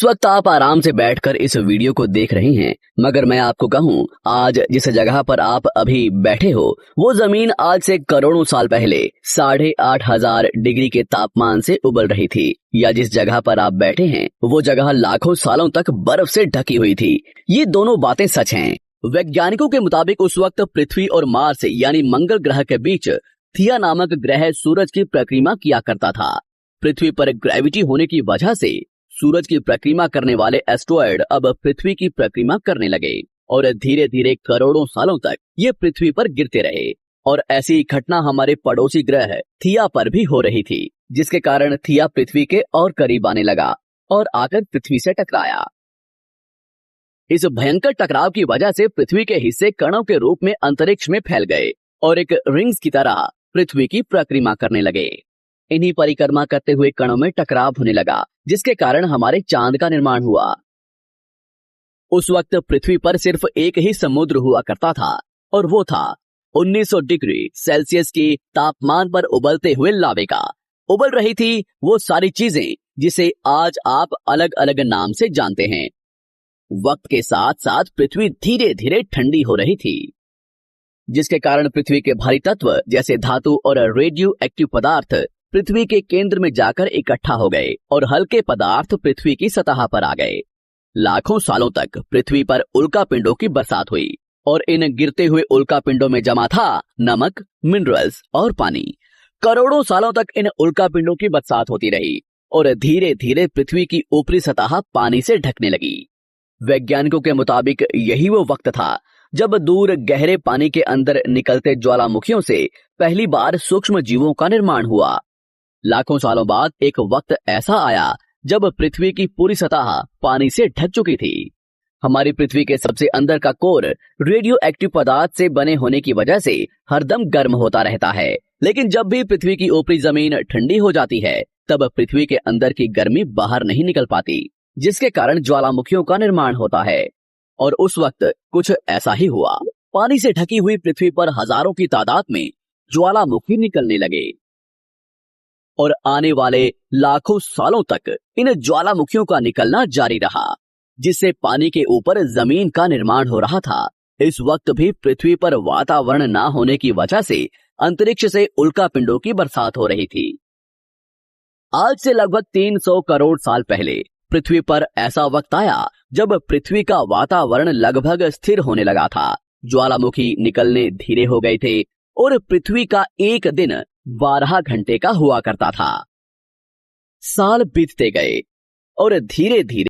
इस वक्त आप आराम से बैठकर इस वीडियो को देख रहे हैं, मगर मैं आपको कहूं, आज जिस जगह पर आप अभी बैठे हो वो जमीन आज से करोड़ों साल पहले 8,500 डिग्री के तापमान से उबल रही थी, या जिस जगह पर आप बैठे हैं वो जगह लाखों सालों तक बर्फ से ढकी हुई थी। ये दोनों बातें सच हैं। वैज्ञानिकों के मुताबिक उस वक्त पृथ्वी और मार्स यानी मंगल ग्रह के बीच थिया नामक ग्रह सूरज की परिक्रमा किया करता था। पृथ्वी पर ग्रेविटी होने की वजह से सूरज की परिक्रमा करने वाले एस्ट्रॉयड अब पृथ्वी की परिक्रमा करने लगे और धीरे धीरे करोड़ों सालों तक ये पृथ्वी पर गिरते रहे। और ऐसी घटना हमारे पड़ोसी ग्रह थिया पर भी हो रही थी, जिसके कारण थिया पृथ्वी के और करीब आने लगा और आकर पृथ्वी से टकराया। इस भयंकर टकराव की वजह से पृथ्वी के हिस्से कणों के रूप में अंतरिक्ष में फैल गए और एक रिंग्स की तरह पृथ्वी की परिक्रमा करने लगे। इन्हीं परिक्रमा करते हुए कणों में टकराव होने लगा, जिसके कारण हमारे चांद का निर्माण हुआ। उस वक्त पृथ्वी पर सिर्फ एक ही समुद्र हुआ करता था और वो था 1900 डिग्री सेल्सियस की तापमान पर उबलते हुए लावे का। उबल रही थी वो सारी चीजें जिसे आज आप अलग अलग नाम से जानते हैं। वक्त के साथ साथ पृथ्वी धीरे धीरे ठंडी हो रही थी, जिसके कारण पृथ्वी के भारी तत्व जैसे धातु और रेडियो एक्टिव पदार्थ पृथ्वी के केंद्र में जाकर इकट्ठा हो गए और हल्के पदार्थ पृथ्वी की सतह पर आ गए। लाखों सालों तक पृथ्वी पर उल्का पिंडों की बरसात हुई और इन गिरते हुए उल्का पिंडों में जमा था नमक, मिनरल्स और पानी। करोड़ों सालों तक इन उल्का पिंडों की बरसात होती रही और धीरे धीरे पृथ्वी की ऊपरी सतह पानी से ढकने लगी। वैज्ञानिकों के मुताबिक यही वो वक्त था जब दूर गहरे पानी के अंदर निकलते ज्वालामुखियों से पहली बार सूक्ष्म जीवों का निर्माण हुआ। लाखों सालों बाद एक वक्त ऐसा आया जब पृथ्वी की पूरी सतह पानी से ढक चुकी थी। हमारी पृथ्वी के सबसे अंदर का कोर रेडियो एक्टिव पदार्थ से बने होने की वजह से हरदम गर्म होता रहता है, लेकिन जब भी पृथ्वी की ऊपरी जमीन ठंडी हो जाती है तब पृथ्वी के अंदर की गर्मी बाहर नहीं निकल पाती, जिसके कारण ज्वालामुखियों का निर्माण होता है। और उस वक्त कुछ ऐसा ही हुआ। पानी से ढकी हुई पृथ्वी पर हजारों की तादाद में ज्वालामुखी निकलने लगे और आने वाले लाखों सालों तक इन ज्वालामुखियों का निकलना जारी रहा, जिससे पानी के ऊपर जमीन का निर्माण हो रहा था। इस वक्त भी पृथ्वी पर वातावरण ना होने की वजह से अंतरिक्ष से उल्का पिंडों की बरसात हो रही थी। आज से लगभग 300 करोड़ साल पहले पृथ्वी पर ऐसा वक्त आया जब पृथ्वी का वातावरण लगभग स्थिर होने लगा था। ज्वालामुखी निकलने धीरे हो गए थे और पृथ्वी का एक दिन 12 घंटे का हुआ करता था। साल बीतते गए और धीरे धीरे